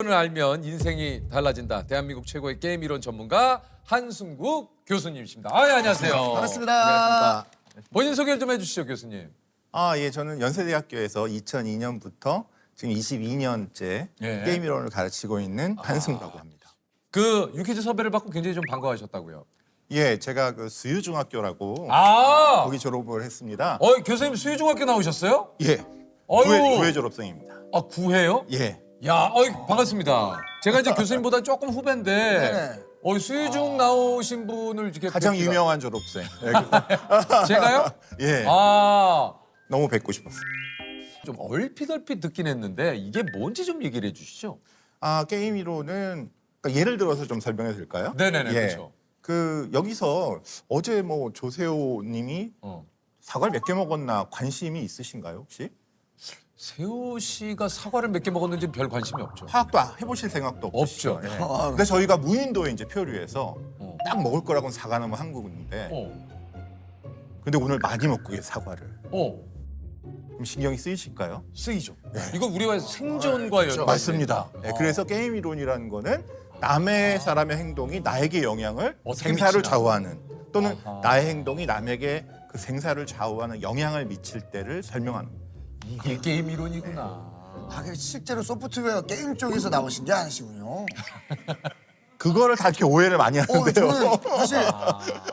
을 알면 인생이 달라진다. 대한민국 최고의 게임 이론 전문가 한승국 교수님이십니다. 아, 예, 안녕하세요. 반갑습니다. 본인 소개를 좀 해주시죠, 교수님. 예, 저는 연세대학교에서 2002년부터 지금 22년째 예. 게임 이론을 가르치고 있는 한승우라고 합니다. 그 유퀴즈 섭외를 받고 굉장히 좀 반가워하셨다고요. 예, 제가 그 수유중학교라고 아, 거기 졸업을 했습니다. 교수님 수유중학교 나오셨어요? 예, 어유. 구회 졸업생입니다. 아, 구회요? 예, 야, 반갑습니다. 제가 이제 교수님보다 조금 후배인데, 네네. 수유중 나오신 분을 이렇게 가장 뵙기가- 유명한 졸업생. 예, 그래서 제가요? 예, 아, 너무 뵙고 싶었어요. 좀 얼핏 듣긴 했는데 이게 뭔지 좀 얘기를 해주시죠. 게임 이론은 그러니까 예를 들어서 좀 설명해 드릴까요? 네네네, 예. 그렇죠. 그 여기서 어제 뭐 조세호님이 사과를 몇 개 먹었나 관심이 있으신가요 혹시? 세호 씨가 사과를 몇 개 먹었는지 별 관심이 없죠. 파악도 해보실 생각도 없으시죠? 없죠. 예. 근데 저희가 무인도에 이제 표류해서 어. 딱 먹을 거라고는 사과나무 한국인데 어, 근데 오늘 많이 먹고 계세요 사과를. 어, 그럼 신경이 쓰이실까요? 쓰이죠. 이거 우리와 생존과 연관. 맞습니다. 예, 그래서 게임 이론이라는 거는 남의 사람의 행동이 나에게 영향을 어떻게 생사를 미치나. 좌우하는 또는 아하. 나의 행동이 남에게 그 생사를 좌우하는 영향을 미칠 때를 설명하는 거예요. 이게 게임 이론이구나. 그 실제로 소프트웨어 게임 쪽에서 나오신 게 아니시군요. 그거를 다 이렇게 오해를 많이 하는데요. 저는 사실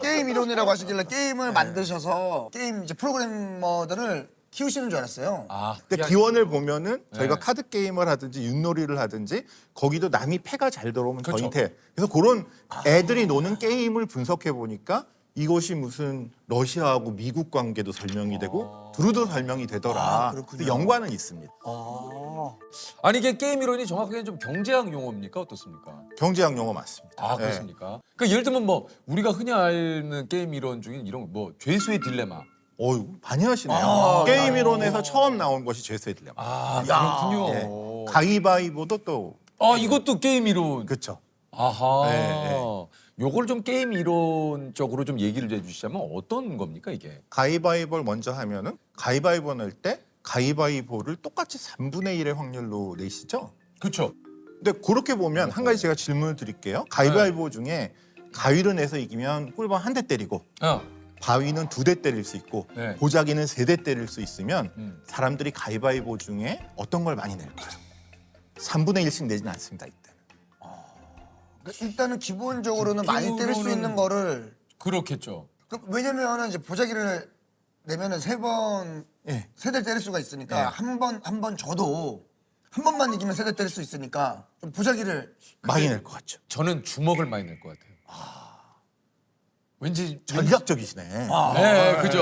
게임 이론이라고 하시길래 게임을 만드셔서 게임 이제 프로그래머들을 키우시는 줄 알았어요. 아, 근데 그게 기원을 보면은 저희가 네. 카드 게임을 하든지 윷놀이를 하든지 거기도 남이 패가 잘 들어오면 그렇죠. 저한테 그래서 그런 애들이 노는 게임을 분석해 보니까 이것이 무슨 러시아하고 미국 관계도 설명이 되고 두루도 설명이 되더라. 그렇군요. 그래서 연관은 있습니다. 아니 이게 게임 이론이 정확하게 좀 경제학 용어입니까 어떻습니까? 경제학 용어 맞습니다. 아, 예. 그렇습니까? 그 예를 들면 뭐 우리가 흔히 아는 게임 이론 중에 이런 뭐 죄수의 딜레마. 어유 많이 하시네요. 게임 이론에서 처음 나온 것이 죄수의 딜레마. 아, 예. 그렇군요. 가위바위보도 또 이것도 게임 이론. 그렇죠. 아하. 네, 요걸 좀 게임 이론적으로 좀 얘기를 해주시자면 어떤 겁니까 이게? 가위바위보를 먼저 하면은 가위바위보 낼 때 가위바위보를 똑같이 3분의 1의 확률로 내시죠. 그렇죠. 근데 그렇게 보면 한 가지 제가 질문을 드릴게요. 가위바위보 중에 가위를 내서 이기면 꿀밤 한 대 때리고 바위는 2대 때릴 수 있고 네. 보자기는 3대 때릴 수 있으면 음. 사람들이 가위바위보 중에 어떤 걸 많이 낼까요? 3분의 1씩 내지는 않습니다. 이때는. 그러니까 일단은 기본적으로는 많이 때릴 수 기본으로는- 있는 거를 그렇겠죠. 왜냐면은 이제 보자기를 내면은 세 예. 대를 때릴 수가 있으니까 네. 한 번 져도 한 번만 이기면 세 대 때릴 수 있으니까 좀 보자기를 많이 낼 것 같죠. 저는 주먹을 많이 낼 것 같아요. 왠지 전략적이시네. 네, 그죠.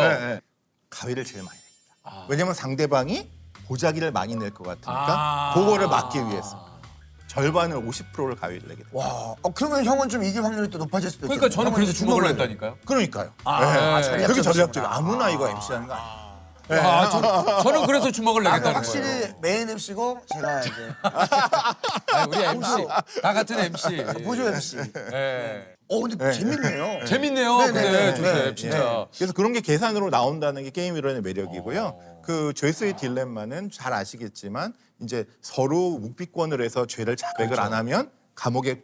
가위를 제일 많이 냅니다. 왜냐면 상대방이 보자기를 많이 낼 것 같으니까 아. 그거를 막기 위해서 절반을 50%를 가위를 내게 됩니다. 와, 그러면 형은 좀 이길 확률이 또 높아질 수도 있겠네. 그러니까 저는 형은 그래서 주먹을 낸다니까요. 그러니까요. 전략적이시구나. 그게 전략적이에요. 아무나 이거 MC하는 거 아니에요. 저는 그래서 주먹을 내겠다는 확실히 거예요. 메인 MC고 제가 이제 아니, 우리 MC 다 같은 MC. 보조 MC. 예. 근데 재밌네요. 재밌네요. 네, 근데 네, 조셉 네, 진짜. 그래서 그런 게 계산으로 나온다는 게 게임 이론의 매력이고요. 그 죄수의 딜레마는 잘 아시겠지만 이제 서로 묵비권을 해서 죄를 자백을 안 하면 감옥에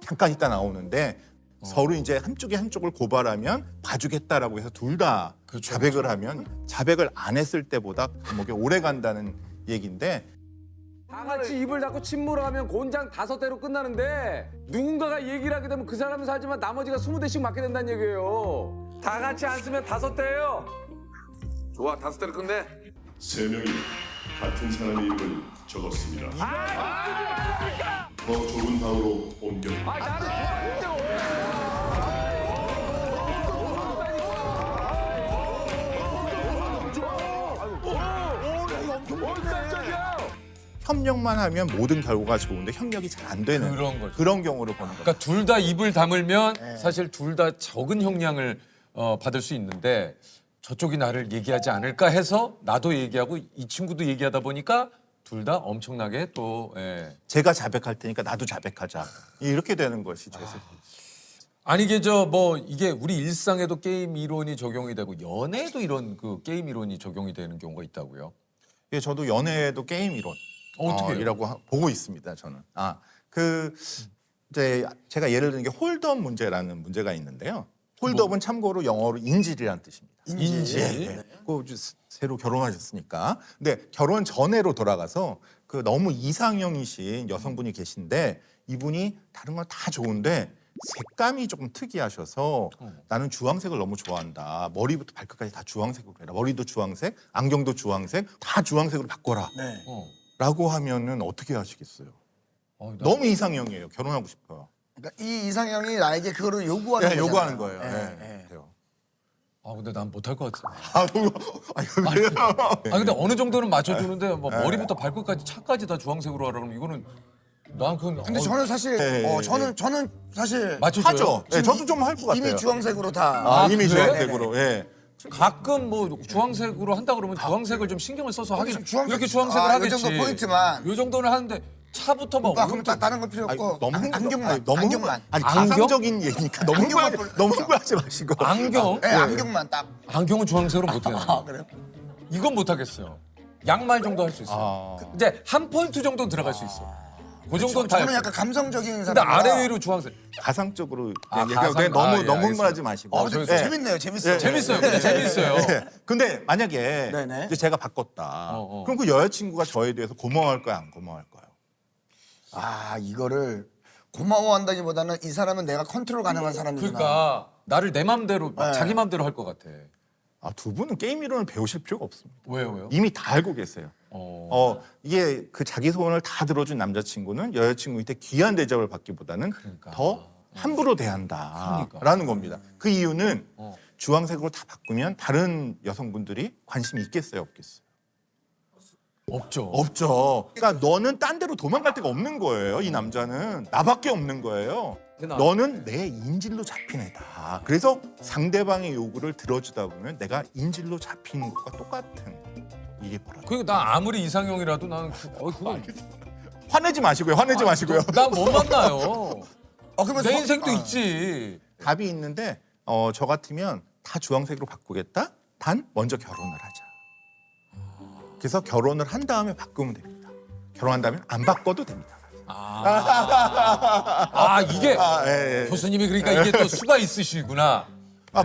잠깐 있다 나오는데 서로 이제 한쪽이 한쪽을 고발하면 봐주겠다라고 해서 둘 다 그렇죠, 자백을 하면 자백을 안 했을 때보다 감옥에 오래 간다는 얘기인데 다 같이 입을 닫고 침몰을 하면 곤장 5대로 끝나는데 누군가가 얘기를 하게 되면 그 사람은 살지만 나머지가 20대씩 맞게 된다는 얘기예요. 다 같이 안 쓰면 5대예요. 좋아, 5대로 끝내. 세 명이 같은 사람의 이름을 적었습니다. 더 좁은 방으로 옮겨. 협력만 하면 모든 결과가 좋은데 협력이 잘 안 되는 그런 거죠. 그런 경우를 보는 거죠. 그러니까 둘 다 입을 다물면 사실 둘 다 적은 형량을 받을 수 있는데 저쪽이 나를 얘기하지 않을까 해서 나도 얘기하고 이 친구도 얘기하다 보니까 둘 다 엄청나게 또 제가 자백할 테니까 나도 자백하자 이렇게 되는 것이 죄수. 아니 이게 이게 우리 일상에도 게임 이론이 적용이 되고 연애에도 이런 그 게임 이론이 적용이 되는 경우가 있다고요. 예, 저도 연애에도 게임 이론 어떻게 해요? 이라고 보고 있습니다. 저는. 이제 제가 예를 드는 게 홀드업 문제라는 문제가 있는데요. 홀드업은 참고로 영어로 인질이라는 뜻입니다. 인질. 예. 그 새로 결혼하셨으니까. 근데 결혼 전에로 돌아가서 그 너무 이상형이신 여성분이 계신데 이분이 다른 건 다 좋은데 색감이 조금 특이하셔서 나는 주황색을 너무 좋아한다. 머리부터 발끝까지 다 주황색으로 해라. 머리도 주황색, 안경도 주황색, 다 주황색으로 바꿔라. 네. 라고 하면은 어떻게 하시겠어요? 나- 너무 이상형이에요. 결혼하고 싶어요. 그러니까 이 이상형이 나에게 그거를 요구하는 거잖아요. 요구하는 거예요. 네, 네. 네. 그래요. 근데 난 못할 것 같아. 왜요? 근데 어느 정도는 맞춰주는데 뭐 머리부터 발끝까지 차까지 다 주황색으로 하라 그러면 이거는 난 그건 근데 저는 사실 네, 저는 사실 맞춰줘요. 하죠. 네, 저도 좀 할 것 같아요. 이미 주황색으로 다 이미 그래? 주황색으로. 예. 가끔 뭐 주황색으로 한다 그러면 주황색을 좀 신경을 써서 하긴 주황색- 이렇게 주황색을 요 하겠지. 정도 포인트만. 요 정도는 하는데 차부터 막 그럼 다른 거 필요 없고 안경만. 안경만. 가상적인 얘기니까 너무 안경만 흥분하지 마시고. 안경? 네, 안경만 딱. 안경은 주황색으로 못 해요. 그래요? 이건 못 하겠어요. 양말 정도 할 수 있어. 이제 한 포인트 정도는 들어갈 수 있어. 그 정도는 다. 저는 약간 감성적인 근데 사람. 아래 위로 주황색. 가상적으로 가상- 얘기하는데 예, 너무 흥분하지 알겠어요. 마시고. 좀 예. 재밌네요. 재밌어요. 재밌어요. 근데 재밌어요. 근데 만약에 네네. 이제 제가 바꿨다. 어. 그럼 그 여자친구가 저에 대해서 고마워할 거야, 안 고마워할 거야? 이거를 고마워한다기보다는 이 사람은 내가 컨트롤 가능한 사람이구나. 그러니까 나를 내 맘대로 네. 자기 맘대로 할 것 같아. 두 분은 게임 이론을 배우실 필요가 없습니다. 왜요? 이미 다 알고 계세요. 이게 그 자기 소원을 다 들어준 남자친구는 여자친구한테 귀한 대접을 받기보다는 그러니까. 더 함부로 대한다라는 그러니까. 겁니다. 그 이유는 주황색으로 다 바꾸면 다른 여성분들이 관심이 있겠어요, 없겠어요? 없죠. 없죠. 그러니까 너는 딴 데로 도망갈 데가 없는 거예요. 이 남자는 나밖에 없는 거예요. 너는 내 인질로 잡힌 애다. 그래서 상대방의 요구를 들어주다 보면 내가 인질로 잡히는 것과 똑같은 일이 벌어져. 그리고 나 아무리 이상형이라도 나는 그건 화내지 마시고요. 화내지 마시고요. 난 못 만나요. 그러면 내 인생도 있지. 답이 있는데 저 같으면 다 주황색으로 바꾸겠다. 단 먼저 결혼을 하자. 그래서 결혼을 한 다음에 바꾸면 됩니다. 결혼한 다음에 안 바꿔도 됩니다. 이게 예. 교수님이 그러니까 이게 또 수가 있으시구나.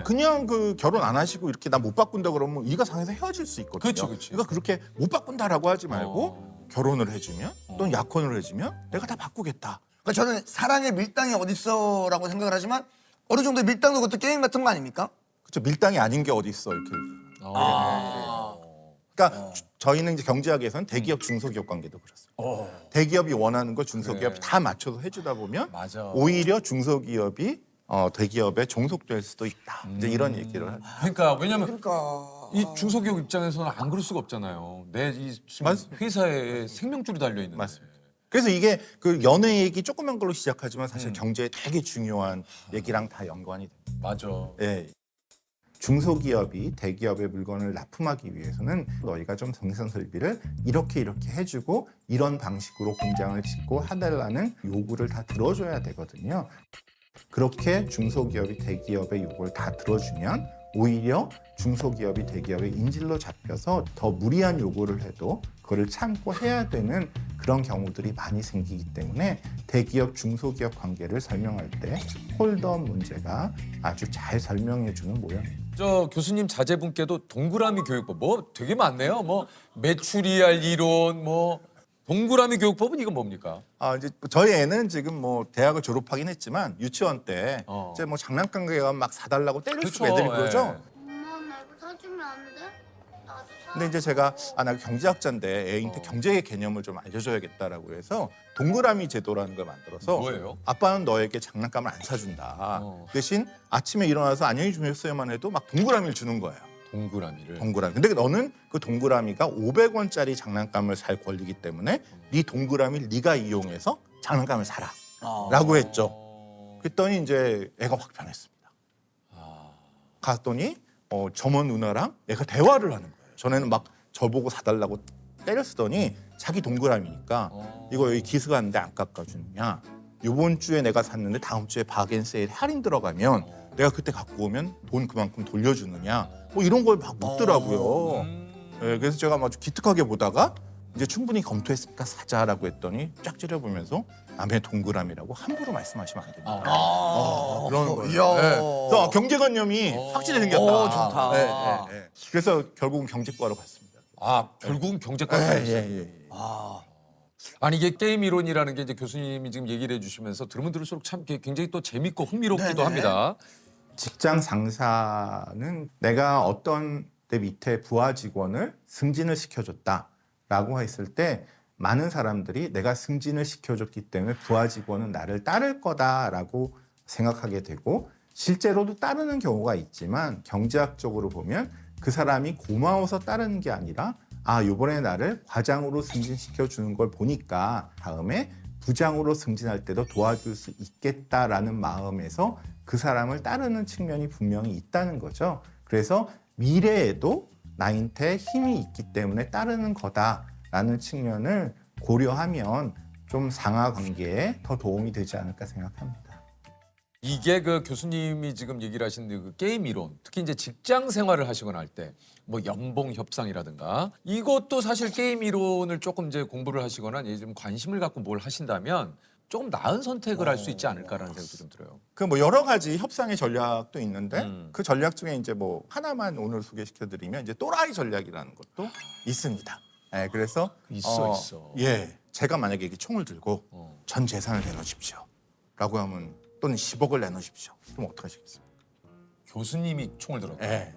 그냥 그 결혼 안 하시고 이렇게 나 못 바꾼다 그러면 이가 상해서 헤어질 수 있거든요. 그치. 그러니까 그렇게 못 바꾼다라고 하지 말고 결혼을 해주면 또는 약혼을 해주면 내가 다 바꾸겠다. 그러니까 저는 사랑의 밀당이 어딨어라고 생각을 하지만 어느 정도 밀당도 그것도 게임 같은 거 아닙니까? 그렇죠. 밀당이 아닌 게 어디 있어 이렇게. 그러니까 저희는 이제 경제학에서는 대기업 중소기업 관계도 그렇습니다. 대기업이 원하는 거 중소기업이 다 맞춰서 해주다 보면 맞아. 오히려 중소기업이 대기업에 종속될 수도 있다. 이제 이런 얘기를 하죠. 그러니까 왜냐면 그러니까 이 중소기업 입장에서는 안 그럴 수가 없잖아요. 내 이 회사에 생명줄이 달려 있는데. 맞습니다. 그래서 이게 그 연애 얘기 조그만 걸로 시작하지만 사실 경제에 되게 중요한 얘기랑 다 연관이 됩니다. 맞아. 예. 중소기업이 대기업의 물건을 납품하기 위해서는 너희가 좀 생산 설비를 이렇게 해주고 이런 방식으로 공장을 짓고 해달라는 요구를 다 들어줘야 되거든요. 그렇게 중소기업이 대기업의 요구를 다 들어주면 오히려 중소기업이 대기업의 인질로 잡혀서 더 무리한 요구를 해도 그거를 참고 해야 되는 그런 경우들이 많이 생기기 때문에 대기업 중소기업 관계를 설명할 때 홀더 문제가 아주 잘 설명해 주는 모양입니다. 저 교수님 자제분께도 동그라미 교육법 뭐 되게 많네요. 뭐 메추리알 이론 뭐 동그라미 교육법은 이건 뭡니까? 이제 저희 애는 지금 뭐 대학을 졸업하긴 했지만 유치원 때 이제 뭐 장난감 가면 막 사달라고 때릴 수도 그쵸, 애들이 그러죠. 엄마 나 이거 사주면 안 돼? 나도 사. 근데 이제 제가 나 경제학자인데 애한테 경제의 개념을 좀 알려줘야겠다라고 해서 동그라미 제도라는 걸 만들어서 뭐예요? 아빠는 너에게 장난감을 안 사준다. 대신 아침에 일어나서 안녕히 주무셨어요만 해도 막 동그라미를 주는 거예요. 동그라미를. 동그라미. 근데 너는 그 동그라미가 500원짜리 장난감을 살 권리기 때문에 네 동그라미를 네가 이용해서 장난감을 사라. 라고 했죠. 그랬더니 이제 애가 확 변했습니다. 갔더니 점원 누나랑 애가 대화를 하는 거예요. 전에는 막 저보고 사달라고 때렸더니 자기 동그라미니까 이거 여기 기스 갔는데 안 깎아주느냐. 이번 주에 내가 샀는데 다음 주에 바겐세일 할인 들어가면 내가 그때 갖고 오면 돈 그만큼 돌려주느냐. 뭐 이런 걸 막 묻더라고요. 네, 그래서 제가 아주 기특하게 보다가 이제 충분히 검토했으니까 사자라고 했더니 쫙 찌려보면서 남의 동그라미라고 함부로 말씀하시면 안 됩니다. 그런 거예요. 이야. 네. 그래서 경제관념이 확실히 생겼다. 오, 좋다. 네, 네, 네. 그래서 결국은 경제과로 갔습니다. 아, 결국은 경제까지. 예. 아니 이게 게임 이론이라는 게 이제 교수님이 지금 얘기를 해주시면서 들으면 들을수록 참 굉장히 또 재밌고 흥미롭기도 네네. 합니다. 직장 상사는 내가 어떤 내 밑에 부하 직원을 승진을 시켜줬다라고 했을 때 많은 사람들이 내가 승진을 시켜줬기 때문에 부하 직원은 나를 따를 거다라고 생각하게 되고 실제로도 따르는 경우가 있지만 경제학적으로 보면 그 사람이 고마워서 따르는 게 아니라 요번에 나를 과장으로 승진시켜 주는 걸 보니까 다음에 부장으로 승진할 때도 도와줄 수 있겠다라는 마음에서 그 사람을 따르는 측면이 분명히 있다는 거죠. 그래서 미래에도 나한테 힘이 있기 때문에 따르는 거다라는 측면을 고려하면 좀 상하 관계에 더 도움이 되지 않을까 생각합니다. 이게 그 교수님이 지금 얘기를 하신 그 게임 이론, 특히 이제 직장 생활을 하시거나 할 때 뭐 연봉 협상이라든가 이것도 사실 게임 이론을 조금 이제 공부를 하시거나 이제 좀 관심을 갖고 뭘 하신다면 조금 나은 선택을 할 수 있지 않을까라는 생각도 좀 들어요. 그 뭐 여러 가지 협상의 전략도 있는데 그 전략 중에 이제 뭐 하나만 오늘 소개시켜드리면 이제 또라이 전략이라는 것도 있습니다. 네, 그래서 있어. 예, 제가 만약에 이렇게 총을 들고 전 재산을 내놓으십시오.라고 하면 또는 10억을 내놓으십시오. 그럼 어떻게 하시겠습니까? 교수님이 총을 들었다. 예.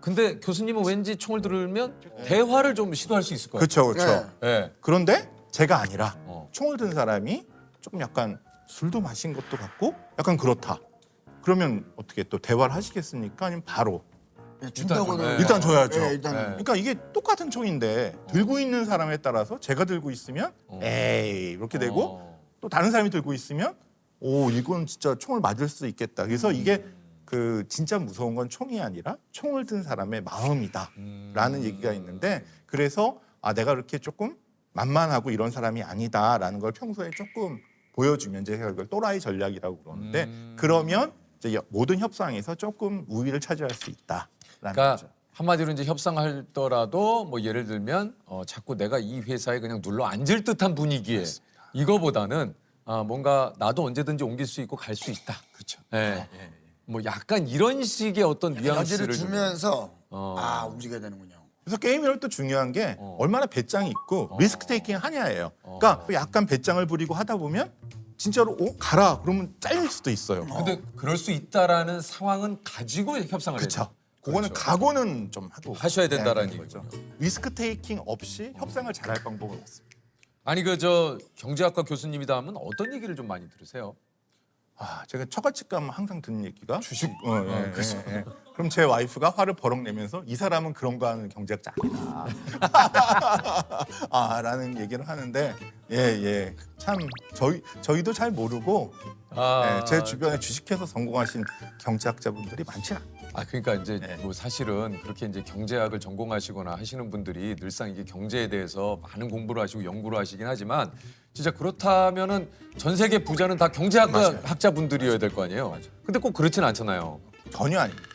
근데 교수님은 왠지 총을 들으면 대화를 좀 시도할 수 있을 거예요. 그렇죠. 네. 그런데 제가 아니라 어. 총을 든 사람이 조금 약간 술도 마신 것도 같고 약간 그렇다. 그러면 어떻게 또 대화를 하시겠습니까? 아니면 바로 준다고는 일단 줘야죠. 네, 일단 그러니까 이게 똑같은 총인데 들고 있는 사람에 따라서 제가 들고 있으면 에이 이렇게 되고 또 다른 사람이 들고 있으면 오 이건 진짜 총을 맞을 수 있겠다. 그래서 이게 그 진짜 무서운 건 총이 아니라 총을 든 사람의 마음이다라는 얘기가 있는데 그래서 내가 그렇게 조금 만만하고 이런 사람이 아니다라는 걸 평소에 조금 보여주면 제가 이걸 또라이 전략이라고 그러는데 그러면 이제 모든 협상에서 조금 우위를 차지할 수 있다라는 그러니까 거죠. 한마디로 이제 협상하더라도 뭐 예를 들면 자꾸 내가 이 회사에 그냥 눌러 앉을 듯한 분위기에 이거보다는 뭔가 나도 언제든지 옮길 수 있고 갈 수 있다. 그렇죠. 예. 뭐 약간 이런 식의 어떤 여지를 뉘앙스를 주면서 움직여야 되는군요. 그래서 게임이랄 또 중요한 게 얼마나 배짱이 있고 리스크 테이킹 하냐예요. 그러니까 약간 배짱을 부리고 하다 보면 진짜로 가라 그러면 잘릴 수도 있어요. 근데 그럴 수 있다라는 상황은 가지고 협상을 해야 그렇죠. 돼요. 그거는 그렇죠. 각오는 좀 하고 하셔야 된다라는 해야 되는 얘기죠. 리스크 테이킹 없이 협상을 잘할 방법은 없습니다. 아니 그 저 경제학과 교수님이다 하면 어떤 얘기를 좀 많이 들으세요? 제가 처갓집 가면 항상 듣는 얘기가 주식. 예. 그럼 제 와이프가 화를 버럭 내면서 이 사람은 그런 거 하는 경제학자 아니다. 라는 얘기를 하는데 참 저희도 잘 모르고 제 주변에 주식해서 성공하신 경제학자분들이 많지 않아요. 그러니까 이제 뭐 사실은 그렇게 이제 경제학을 전공하시거나 하시는 분들이 늘상 이게 경제에 대해서 많은 공부를 하시고 연구를 하시긴 하지만 진짜 그렇다면은 전 세계 부자는 다 경제학과 학자분들이어야 될 거 아니에요. 근데 꼭 그렇진 않잖아요. 전혀 아닙니다.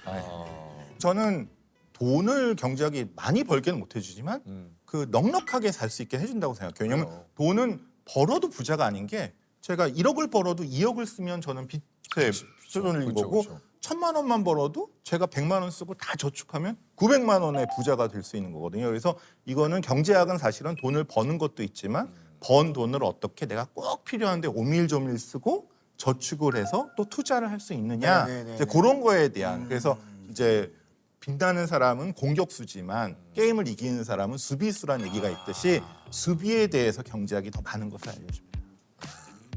저는 돈을 경제학이 많이 벌게는 못 해주지만 그 넉넉하게 살 수 있게 해준다고 생각해요. 왜냐하면 돈은 벌어도 부자가 아닌 게 제가 1억을 벌어도 2억을 쓰면 저는 빚에 쏟아내는 거고 1,000만 원만 벌어도 제가 100만 원 쓰고 다 저축하면 900만 원의 부자가 될 수 있는 거거든요. 그래서 이거는 경제학은 사실은 돈을 버는 것도 있지만 번 돈을 어떻게 내가 꼭 필요한데 오밀조밀 쓰고 저축을 해서 또 투자를 할 수 있느냐 이제 그런 거에 대한 그래서 이제 빛나는 사람은 공격수지만 게임을 이기는 사람은 수비수란 얘기가 있듯이 수비에 대해서 경제학이 더 많은 것을 알려줍니다.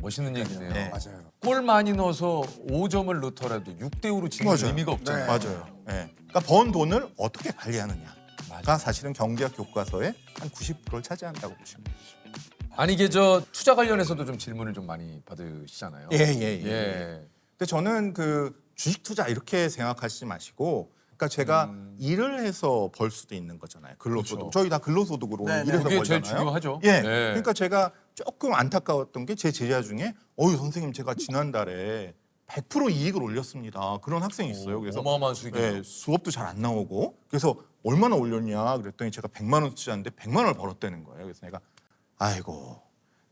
멋있는 얘기네요. 네. 맞아요. 골 많이 넣어서 5점을 넣더라도 6대5로 지는 맞아요. 의미가 없잖아요. 맞아요. 그러니까 번 돈을 어떻게 관리하느냐가 사실은 경제학 교과서의 한 90%를 차지한다고 보시면 돼요. 아니 이게 저 투자 관련해서도 좀 질문을 좀 많이 받으시잖아요. 예. 근데 저는 그 주식 투자 이렇게 생각하시지 마시고 그러니까 제가 일을 해서 벌 수도 있는 거잖아요. 근로소득. 그렇죠. 저희 다 근로소득으로 일해서 그게 벌잖아요. 제일 중요하죠. 예. 네. 그러니까 제가 조금 안타까웠던 게 제 제자 중에 선생님 제가 지난달에 100% 이익을 올렸습니다. 그런 학생이 있어요. 그래서 어마어마한 수익이네요. 수업도 잘 안 나오고 그래서 얼마나 올렸냐 그랬더니 제가 100만 원 투자했는데 100만 원을 벌었다는 거예요. 그래서 내가 아이고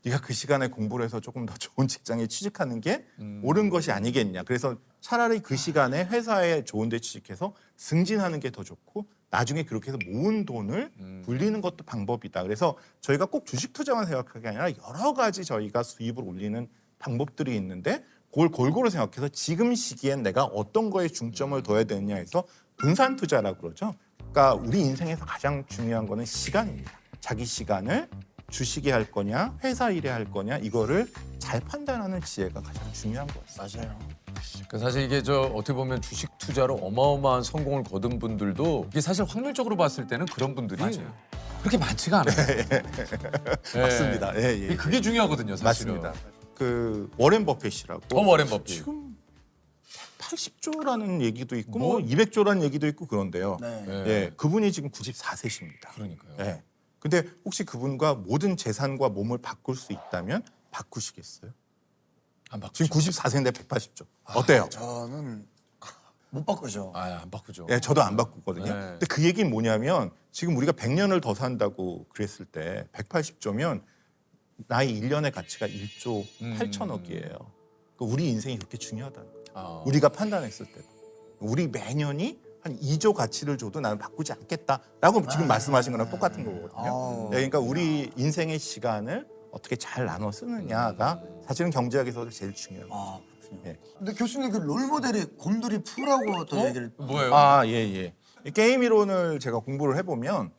네가 그 시간에 공부를 해서 조금 더 좋은 직장에 취직하는 게 옳은 것이 아니겠냐. 그래서 차라리 그 시간에 회사에 좋은 데 취직해서 승진하는 게 더 좋고 나중에 그렇게 해서 모은 돈을 불리는 것도 방법이다. 그래서 저희가 꼭 주식 투자만 생각하는 게 아니라 여러 가지 저희가 수입을 올리는 방법들이 있는데 그걸 골고루 생각해서 지금 시기엔 내가 어떤 거에 중점을 둬야 되느냐 해서 분산 투자라고 그러죠. 그러니까 우리 인생에서 가장 중요한 거는 시간입니다. 자기 시간을 주식에 할 거냐 회사 일에 할 거냐 이거를 잘 판단하는 지혜가 가장 중요한 것 같습니다. 맞아요. 그러니까 사실 이게 저 어떻게 보면 주식 투자로 어마어마한 성공을 거둔 분들도 이게 사실 확률적으로 봤을 때는 그런 분들이 그렇게 많지가 않아요. 예. 맞습니다. 예, 예. 그게 중요하거든요, 사실은. 맞습니다. 그 워렌 버핏이라고 워렌 버핏. 지금 80조라는 얘기도 있고 뭐 200조라는 얘기도 있고 그런데요. 네. 예. 예, 그분이 지금 94세십니다. 그러니까요. 예. 근데 혹시 그분과 모든 재산과 몸을 바꿀 수 있다면 바꾸시겠어요? 안 바꾸죠. 지금 94세인데 180조. 어때요? 저는 못 바꾸죠. 안 바꾸죠. 예, 저도 안 바꾸거든요. 네. 근데 그 얘기는 뭐냐면 지금 우리가 100년을 더 산다고 그랬을 때 180조면 나이 1년의 가치가 1조 8천억이에요. 우리 인생이 그렇게 중요하다는 거예요. 아. 우리가 판단했을 때. 우리 매년이 한 2조 가치를 줘도 나는 바꾸지 않겠다라고 지금 말씀하신 거랑 똑같은 거거든요. 네, 그러니까 우리 인생의 시간을 어떻게 잘 나눠 쓰느냐가 사실은 경제학에서도 제일 중요한 거죠. 아, 그렇군요. 예. 근데 교수님 그 롤모델이 곰돌이 푸라고 또 얘기를 뭐예요? 아, 예, 예. 이 게임 이론을 제가 공부를 해보면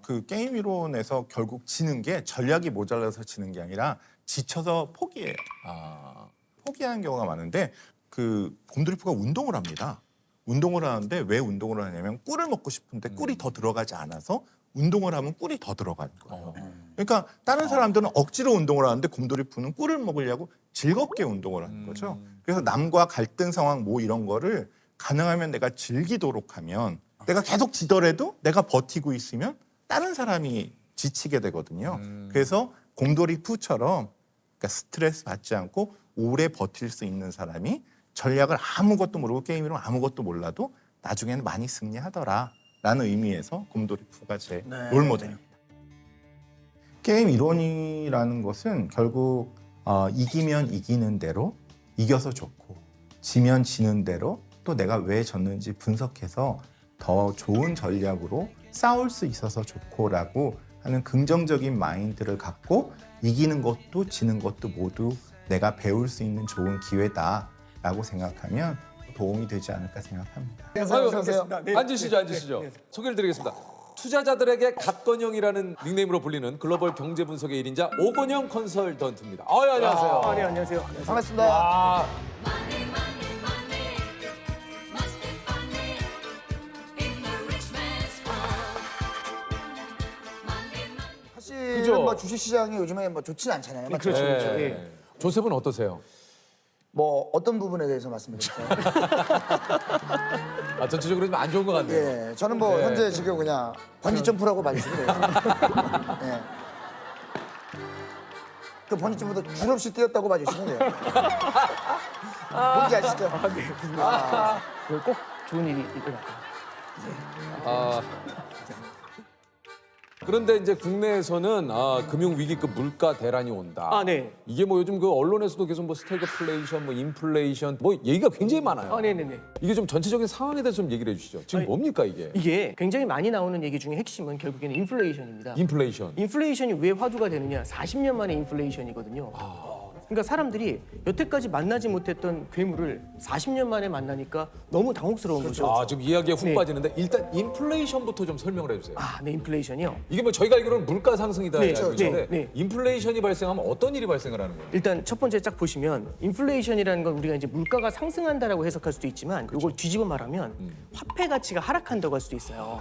그 게임 이론에서 결국 지는 게 전략이 모자라서 지는 게 아니라 지쳐서 포기해요. 아. 포기하는 경우가 많은데 그 곰돌이푸가 운동을 합니다. 운동을 하는데 왜 운동을 하냐면 꿀을 먹고 싶은데 꿀이 더 들어가지 않아서 운동을 하면 꿀이 더 들어가는 거예요. 그러니까 다른 사람들은 억지로 운동을 하는데 곰돌이푸는 꿀을 먹으려고 즐겁게 운동을 하는 거죠. 그래서 남과 갈등 상황 뭐 이런 거를 가능하면 내가 즐기도록 하면 내가 계속 지더라도 내가 버티고 있으면 다른 사람이 지치게 되거든요. 그래서 곰돌이푸처럼 그러니까 스트레스 받지 않고 오래 버틸 수 있는 사람이 전략을 아무것도 모르고 게임으로 아무것도 몰라도 나중에는 많이 승리하더라라는 의미에서 곰돌이푸가 제 롤모델입니다. 게임 이론이라는 것은 결국 이기면 이기는 대로 이겨서 좋고 지면 지는 대로 또 내가 왜 졌는지 분석해서 더 좋은 전략으로 싸울 수 있어서 좋고라고 하는 긍정적인 마인드를 갖고 이기는 것도 지는 것도 모두 내가 배울 수 있는 좋은 기회다라고 생각하면 도움이 되지 않을까 생각합니다. 아유, 앉으시죠. 소개를 드리겠습니다. 투자자들에게 갓건영이라는 닉네임으로 불리는 글로벌 경제 분석의 1인자 오건영 컨설턴트입니다. 안녕하세요. 네, 안녕하세요. 반갑습니다. 사실은 그죠? 뭐 주식시장이 요즘에 뭐 좋지 않잖아요. 맞죠? 그렇죠, 그렇죠. 네. 예. 조셉은 어떠세요? 뭐 어떤 부분에 대해서 말씀드릴까요? 전체적으로 좀 안 좋은 것 같네요. 예, 저는 뭐 네. 현재 지금 그냥 번지 점프라고 봐주시면 돼요. 예. 그 번지 점프도 줄 없이 뛰었다고 봐주시면 돼요. 뭔지 아시죠? 꼭 좋은 일이 일어날 그런데 이제 국내에서는 금융 위기급 물가 대란이 온다. 아, 네. 이게 뭐 요즘 그 언론에서도 계속 뭐 스태그플레이션, 뭐 인플레이션, 뭐 얘기가 굉장히 많아요. 네네네. 이게 좀 전체적인 상황에 대해서 좀 얘기를 해주시죠. 지금 아니, 뭡니까 이게? 이게 굉장히 많이 나오는 얘기 중에 핵심은 결국에는 인플레이션입니다. 인플레이션. 인플레이션이 왜 화두가 되느냐? 40년 만에 인플레이션이거든요. 그러니까 사람들이 여태까지 만나지 못했던 괴물을 40년 만에 만나니까 너무 당혹스러운 거죠. 지금 이야기에 훅 네. 빠지는데 일단 인플레이션부터 좀 설명을 해주세요. 네, 인플레이션이요. 이게 뭐 저희가 알기로는 물가 상승이다 네, 알고 있는데 네. 인플레이션이 발생하면 어떤 일이 발생을 하는 거예요? 일단 첫 번째 쫙 보시면 인플레이션이라는 건 우리가 이제 물가가 상승한다라고 해석할 수도 있지만 이걸 뒤집어 말하면 화폐 가치가 하락한다고 할 수도 있어요.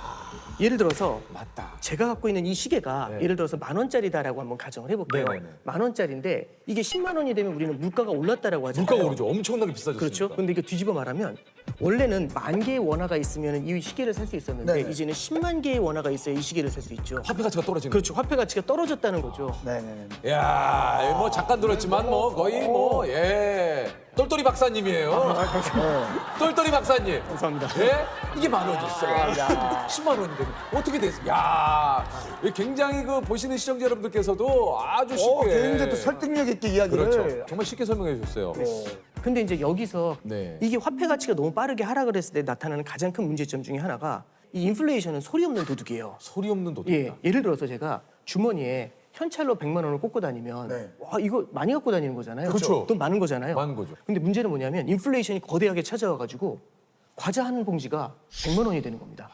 예를 들어서 맞다. 제가 갖고 있는 이 시계가 예를 들어서 10,000원짜리다라고 한번 가정을 해볼게요. 네네네. 10,000원짜리인데 이게 10만 원이 되면 우리는 물가가 올랐다라고 하잖아요. 물가가 오르죠. 엄청나게 비싸졌으니까. 그렇죠. 근데 이게 뒤집어 말하면 원래는 10,000개의 원화가 있으면 이 시계를 살 수 있었는데 네네. 이제는 10만 개의 원화가 있어야 이 시계를 살 수 있죠. 화폐 가치가 떨어지는 그렇죠. 화폐 가치가 떨어졌다는 거죠. 네네네. 야, 뭐 잠깐 들었지만 뭐 거의 뭐 예. 똘똘이 박사님이에요. 똘똘이 박사님. 감사합니다. 예? 이게 10,000원이었어요. 10만 원이 되는. 어떻게 됐어? 야, 굉장히 그 보시는 시청자 여러분들께서도 아주 쉽게. 굉장히 또 설득력 있게 이야기를. 그렇죠. 정말 쉽게 설명해 주셨어요. 근데 이제 여기서 네. 이게 화폐 가치가 너무 빠르게 하락을 했을 때 나타나는 가장 큰 문제점 중에 하나가 이 인플레이션은 소리 없는 도둑이에요. 소리 없는 도둑. 예, 예를 들어서 제가 주머니에 현찰로 100만 원을 꽂고 다니면 네. 와 이거 많이 갖고 다니는 거잖아요. 그렇죠. 돈 많은 거잖아요. 많은 거죠. 근데 문제는 뭐냐면 인플레이션이 거대하게 찾아와가지고 과자 한 봉지가 100만 원이 되는 겁니다.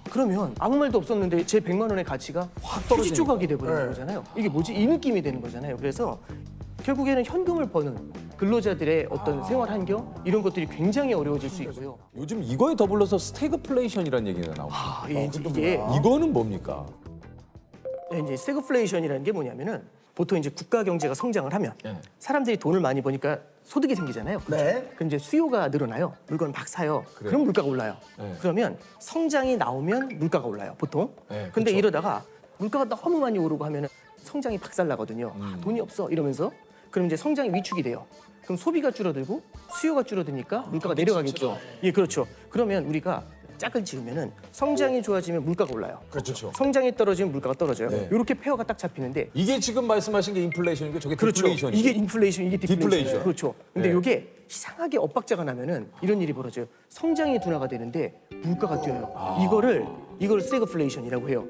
그러면 아무 말도 없었는데 제 100만 원의 가치가 확 휴지 조각이 돼버리는 거잖아요. 이게 뭐지? 이 느낌이 되는 거잖아요. 그래서 결국에는 현금을 버는 근로자들의 어떤 생활 환경 이런 것들이 굉장히 어려워질 수 있고요. 요즘 이거에 더불어서 스태그플레이션이라는 얘기가 나옵니다. 이게 이거는 뭡니까? 이제 스태그플레이션이라는 게 뭐냐면은 보통 이제 국가 경제가 성장을 하면 사람들이 돈을 많이 버니까 소득이 생기잖아요. 네. 그럼 이제 수요가 늘어나요. 물건을 막 사요. 그럼 물가가 올라요. 네. 그러면 성장이 나오면 물가가 올라요. 보통. 네, 근데 그렇죠. 이러다가 물가가 너무 많이 오르고 하면은 성장이 박살나거든요. 아, 돈이 없어 이러면서 그럼 이제 성장이 위축이 돼요. 그럼 소비가 줄어들고 수요가 줄어드니까 물가가 내려가겠죠. 예, 그렇죠. 그러면 우리가 짝을 지으면은 성장이 좋아지면 물가가 올라요. 그렇죠. 성장이 떨어지면 물가가 떨어져요. 네. 이렇게 페어가 딱 잡히는데 이게 지금 말씀하신 게 인플레이션이고 저게 그렇죠. 디플레이션이고. 이게 인플레이션, 이게 디플레이션. 디플레이션. 그렇죠. 근데 네. 이게 이상하게 엇박자가 나면은 이런 일이 벌어져요. 성장이 둔화가 되는데 물가가 뛰어요. 이걸 스태그플레이션이라고 해요.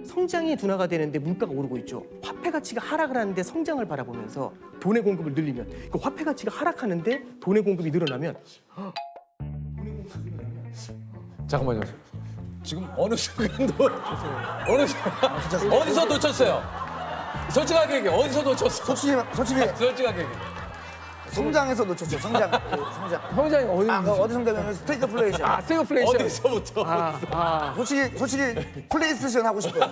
성장이 둔화가 되는데 물가가 오르고 있죠. 화폐 가치가 하락을 하는데 성장을 바라보면서 돈의 공급을 늘리면 그 화폐 가치가 하락하는데 돈의 공급이 늘어나면 잠깐만요. 지금 어느 순간도 어디서 놓쳤어요? 솔직하게 얘기해. 어디서 놓쳤어? 솔직히 솔직하게 얘기해. 성장에서 놓쳤어요. 성장. 성장. 성장이 어디 어디 성장이면 스태그플레이션. 아, 스태그플레이션. 어디서부터? 솔직히 플레이스테이션 하고 싶어요.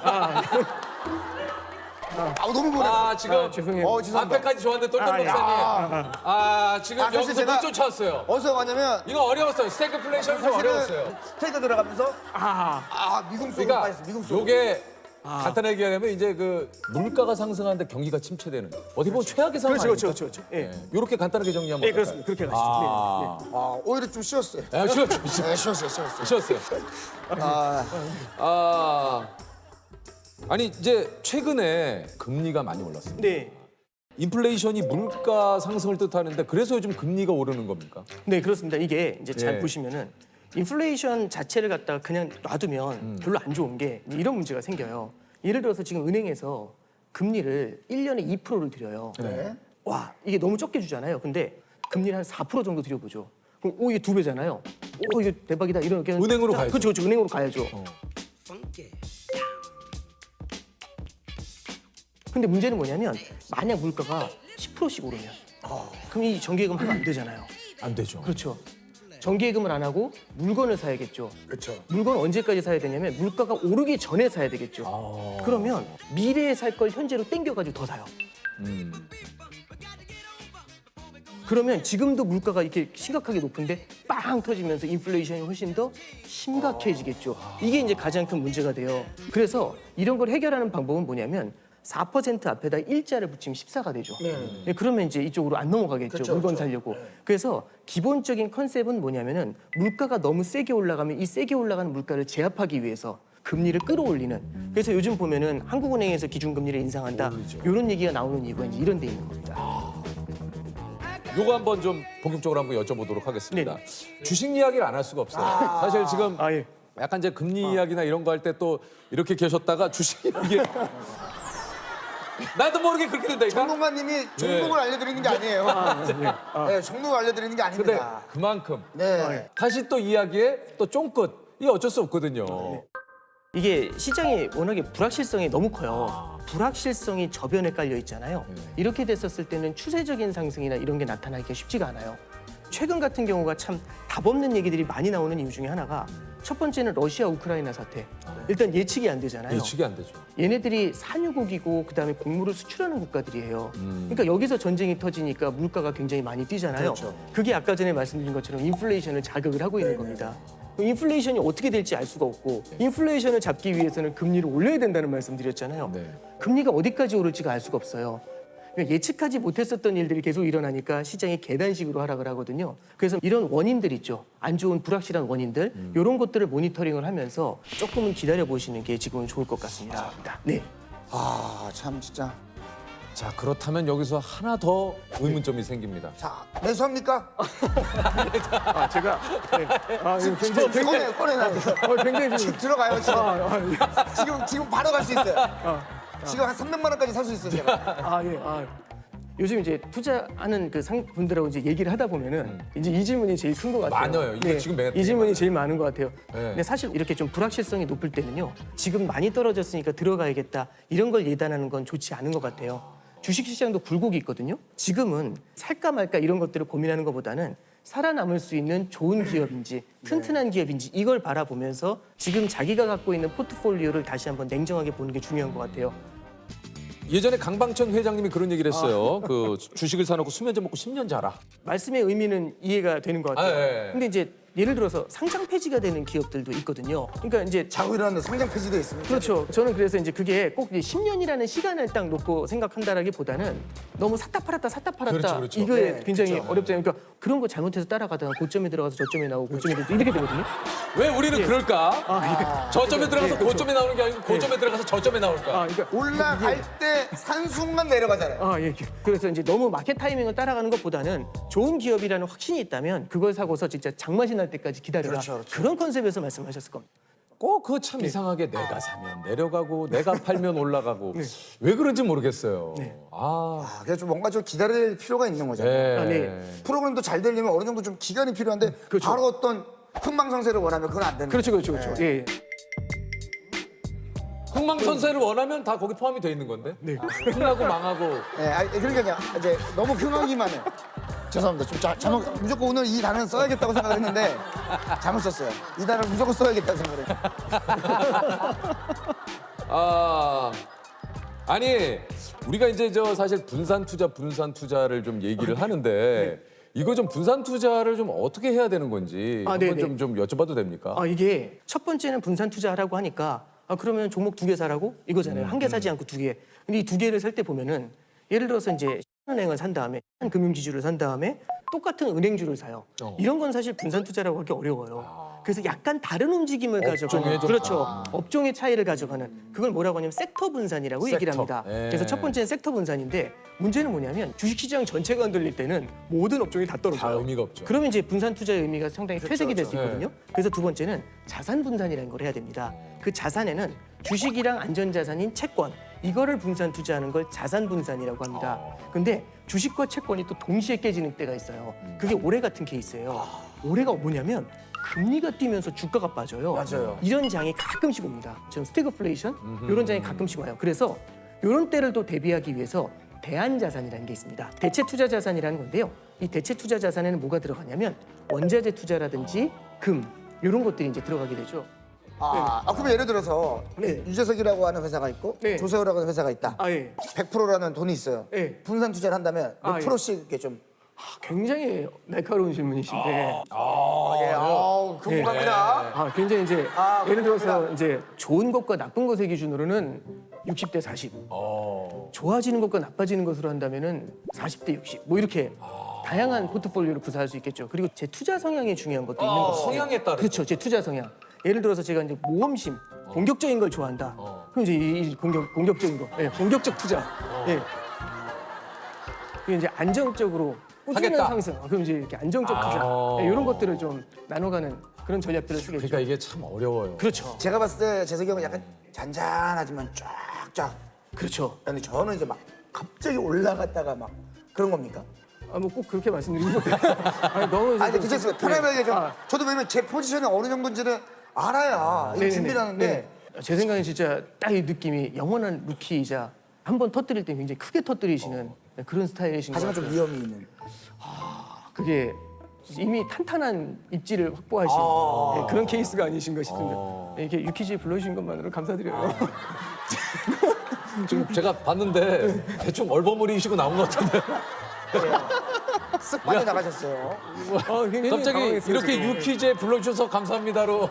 너무 보내. 지금 죄송해요. 죄송합니다. 앞에까지 좋았는데 똘똘 박사님. 지금 사실 여기서 제가- 못 쫓아왔어요. 어디서 가냐면 이거 어려웠어요. 스태그플레이션이 좀 어려웠어요. 스테이크 들어가면서 미국 속으로 그러니까 빠졌어. 미국 속으로. 요게 간단하게 얘기하면 이제 그 물가가 상승하는데 경기가 침체되는 어떻게 보면 최악의 상황 아닙니까? 그렇죠. 예. 이렇게 간단하게 정리하면 네, 어떨까요? 그렇습니다. 그렇게 가시죠. 오히려 좀 쉬었어요. 쉬었죠. 네, 쉬었어요. 쉬었어요. 아니 이제 최근에 금리가 많이 올랐습니다. 네. 인플레이션이 물가 상승을 뜻하는데 그래서 요즘 금리가 오르는 겁니까? 네, 그렇습니다. 이게 이제 잘 예. 보시면은 인플레이션 자체를 갖다가 그냥 놔두면 별로 안 좋은 게 이런 문제가 생겨요. 예를 들어서 지금 은행에서 금리를 1년에 2%를 드려요. 네. 와, 이게 너무 적게 주잖아요. 근데 금리를 한 4% 정도 드려보죠. 그럼 이게 2배잖아요. 이게 대박이다. 이렇게 은행으로 가야죠. 그렇죠. 은행으로 가야죠. 근데 문제는 뭐냐면 만약 물가가 10%씩 오르면 그럼 이 정기예금 하면 안 되잖아요. 안 되죠. 그렇죠. 정기예금을 안 하고 물건을 사야겠죠. 그렇죠. 물건 언제까지 사야 되냐면 물가가 오르기 전에 사야 되겠죠. 그러면 미래에 살 걸 현재로 땡겨가지고 더 사요. 그러면 지금도 물가가 이렇게 심각하게 높은데 빵 터지면서 인플레이션이 훨씬 더 심각해지겠죠. 이게 이제 가장 큰 문제가 돼요. 그래서 이런 걸 해결하는 방법은 뭐냐면 4% 앞에다 일자를 붙이면 14가 되죠. 네, 그러면 이제 이쪽으로 안 넘어가겠죠. 물건 사려고. 그래서 기본적인 컨셉은 뭐냐면은 물가가 너무 세게 올라가면 이 세게 올라가는 물가를 제압하기 위해서 금리를 끌어올리는. 그래서 요즘 보면은 한국은행에서 기준금리를 인상한다. 이런 얘기가 나오는 이유가 이제 이런 데 있는 겁니다. 요거 한번 좀 본격적으로 한번 여쭤보도록 하겠습니다. 주식 이야기를 안 할 수가 없어요. 사실 지금 예. 약간 이제 금리 이야기나 이런 거 할 때 또 이렇게 계셨다가 주식 이야기 나도 모르게 그렇게 된다니까. 전문가님이 종목을 알려드리는 게 아니에요. 네, 종목을 알려드리는 게 근데 아닙니다. 그만큼 네. 다시 또 이야기에 또 쫑긋 이게 어쩔 수 없거든요. 이게 시장이 워낙에 불확실성이 너무 커요. 불확실성이 저변에 깔려 있잖아요. 이렇게 됐었을 때는 추세적인 상승이나 이런 게 나타나기가 쉽지가 않아요. 최근 같은 경우가 참 답 없는 얘기들이 많이 나오는 이유 중에 하나가 첫 번째는 러시아 우크라이나 사태. 일단 예측이 안 되잖아요. 예측이 안 되죠. 얘네들이 산유국이고 그다음에 곡물을 수출하는 국가들이에요. 그러니까 여기서 전쟁이 터지니까 물가가 굉장히 많이 뛰잖아요. 그게 아까 전에 말씀드린 것처럼 인플레이션을 자극을 하고 있는 겁니다. 인플레이션이 어떻게 될지 알 수가 없고 인플레이션을 잡기 위해서는 금리를 올려야 된다는 말씀드렸잖아요. 네. 금리가 어디까지 오를지가 알 수가 없어요. 그러니까 예측하지 못했었던 일들이 계속 일어나니까 시장이 계단식으로 하락을 하거든요. 그래서 이런 원인들 있죠. 안 좋은 불확실한 원인들 이런 것들을 모니터링을 하면서 조금은 기다려 보시는 게 지금은 좋을 것 같습니다. 네. 아, 참 진짜. 자, 그렇다면 여기서 하나 더 의문점이 생깁니다. 자, 매수합니까? 제가 굉장히 꺼내놔요. 굉장히 지금 들어가요, 지금. 지금 바로 갈 수 있어요. 지금 한 300만 원까지 살 수 있어요, 제가. 요즘 이제 투자하는 그 분들하고 이제 얘기를 하다 보면은 이제 이 질문이 제일 큰 것 같아요. 많아요. 이거 지금 되게 이 질문이 많아요. 제일 많은 것 같아요. 네. 근데 사실 이렇게 좀 불확실성이 높을 때는요. 지금 많이 떨어졌으니까 들어가야겠다 이런 걸 예단하는 건 좋지 않은 것 같아요. 주식시장도 굴곡이 있거든요. 지금은 살까 말까 이런 것들을 고민하는 것보다는 살아남을 수 있는 좋은 기업인지 튼튼한 기업인지 이걸 바라보면서 지금 자기가 갖고 있는 포트폴리오를 다시 한번 냉정하게 보는 게 중요한 것 같아요. 예전에 강방천 회장님이 그런 얘기를 했어요. 그 주식을 사놓고 수면제 먹고 10년 자라. 말씀의 의미는 이해가 되는 것 같아요. 예. 근데 이제 예를 들어서 상장 폐지가 되는 기업들도 있거든요. 그러니까 이제 자고 일어났는데 상장 폐지도 있습니다. 그렇죠. 저는 그래서 이제 그게 꼭 이제 10년이라는 시간을 딱 놓고 생각한다라기보다는 너무 샀다 팔았다 그렇죠. 이거에 네, 굉장히 그렇죠. 어렵잖아요. 그러니까 그런 거 잘못해서 따라가다가 고점에 들어가서 저점에 나오고 고점에 들어가서 이렇게 되거든요. 왜 우리는 그럴까? 저점에 들어가서 고점에 나오는 게 아니고 고점에 들어가서 저점에 나올까? 그러니까 올라갈 때 산 순간 내려가잖아요. 예. 그래서 이제 너무 마켓 타이밍을 따라가는 것보다는 좋은 기업이라는 확신이 있다면 그걸 사고서 진짜 장맛이 날 때까지 기다려라. 그렇죠. 그런 컨셉에서 말씀하셨을 겁니다. 꼭 그거 참 이상하게 내가 사면 내려가고 내가 팔면 올라가고 왜 그런지 모르겠어요. 그래서 좀 뭔가 좀 기다릴 필요가 있는 거잖아요. 네. 프로그램도 잘 되려면 어느 정도 좀 기간이 필요한데 바로 어떤 흥망성쇠를 원하면 그건 안 되는 그렇죠. 거예요. 예. 흥망선쇠를 원하면 다 거기 포함이 돼 있는 건데. 흥하고 망하고. 그러니까 이제 너무 흥하기만 해요. 죄송합니다. 좀 잘못 무조건 오늘 이 단어는 써야겠다고 생각을 했는데 잘못 썼어요. 이 단어를 무조건 써야겠다고 생각을 했어요. 아니 우리가 이제 사실 분산 투자를 좀 얘기를 하는데 이거 좀 분산 투자를 좀 어떻게 해야 되는 건지 한번 네네. 좀 여쭤봐도 됩니까? 이게 첫 번째는 분산 투자하라고 하니까 그러면 종목 2개 사라고 이거잖아요. 한 개 사지 않고 2개. 근데 이 2개를 살 때 보면은 예를 들어서 이제 은행을 산 다음에 한 금융지주를 산 다음에 똑같은 은행주를 사요. 이런 건 사실 분산 투자라고 하기 어려워요. 그래서 약간 다른 움직임을 가져가는 좀 그렇죠. 업종의 차이를 가져가는 그걸 뭐라고 하냐면 섹터 분산이라고 얘기를 합니다. 예. 그래서 첫 번째는 섹터 분산인데 문제는 뭐냐면 주식시장 전체가 흔들릴 때는 모든 업종이 다 떨어져요. 다 의미가 없죠. 그러면 이제 분산 투자의 의미가 상당히 퇴색이 될 수 있거든요. 그래서 두 번째는 자산 분산이라는 걸 해야 됩니다. 그 자산에는 주식이랑 안전자산인 채권 이거를 분산 투자하는 걸 자산 분산이라고 합니다. 근데 주식과 채권이 또 동시에 깨지는 때가 있어요. 그게 올해 같은 케이스예요. 올해가 뭐냐면 금리가 뛰면서 주가가 빠져요. 맞아요. 이런 장이 가끔씩 옵니다. 지금 스태그플레이션 이런 장이 가끔씩 와요. 그래서 이런 때를 또 대비하기 위해서 대안자산이라는 게 있습니다. 대체 투자 자산이라는 건데요. 이 대체 투자 자산에는 뭐가 들어가냐면 원자재 투자라든지 금 이런 것들이 이제 들어가게 되죠. 그러면 예를 들어서 네. 유재석이라고 하는 회사가 있고 네. 조세호라고 하는 회사가 있다. 예. 100%라는 돈이 있어요. 네. 분산 투자를 한다면 몇 예. 프로씩 이렇게 좀 굉장히 날카로운 질문이신데 궁금합니다. 굉장히 이제 아, 예를 들어서 그렇구나. 이제 좋은 것과 나쁜 것의 기준으로는 60대 40. 좋아지는 것과 나빠지는 것으로 한다면은 40대 60. 뭐 이렇게 다양한 포트폴리오를 구사할 수 있겠죠. 그리고 제 투자 성향이 중요한 것도 있는 거죠. 성향에 따라. 그렇죠. 제 투자 성향. 예를 들어서 제가 이제 모험심, 공격적인 걸 좋아한다. 그럼 이제 이 공격적인 거, 공격적 투자. 그리고 이제 안정적으로 꾸준한 하겠다. 상승. 그럼 이제 이렇게 안정적 투자. 이런 것들을 좀 나눠가는 그런 전략들을 쓰겠죠. 그러니까 이게 참 어려워요. 그렇죠. 제가 봤을 때 재석이 형은 약간 잔잔하지만 쫙쫙. 그렇죠. 근데 저는 이제 막 갑자기 올라갔다가 막 그런 겁니까? 뭐 꼭 그렇게 말씀드리는 것도 너무 아니 근데 괜찮습니다. 편안하게 좀. 아. 저도 왜냐면 제 포지션이 어느 정도인지를 알아야 이거 네네네. 준비를 하는데 네. 제 생각엔 진짜 딱 이 느낌이 영원한 루키이자 한 번 터뜨릴 때 굉장히 크게 터뜨리시는 그런 스타일이신 것 하지만 같아요. 좀 위험이 있는. 그게 이미 탄탄한 입지를 확보하신 예, 그런 케이스가 아니신가 싶습니다. 예, 이렇게 유퀴즈에 불러주신 것만으로 감사드려요. 지금 제가 봤는데 대충 얼버무리시고 나온 것 같은데. 쓱 빠져나가셨어요. 굉장히 갑자기 당황했어요, 이렇게 지금. 유퀴즈에 불러주셔서 감사합니다로.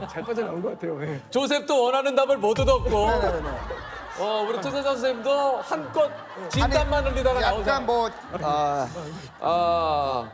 잘 빠져나온 것 같아요. 예. 조셉도 원하는 답을 못 얻었고. 네네네. 우리 투자 선생님도 한껏 진땀만 흘리다가 나오잖아요. 약간 뭐 아,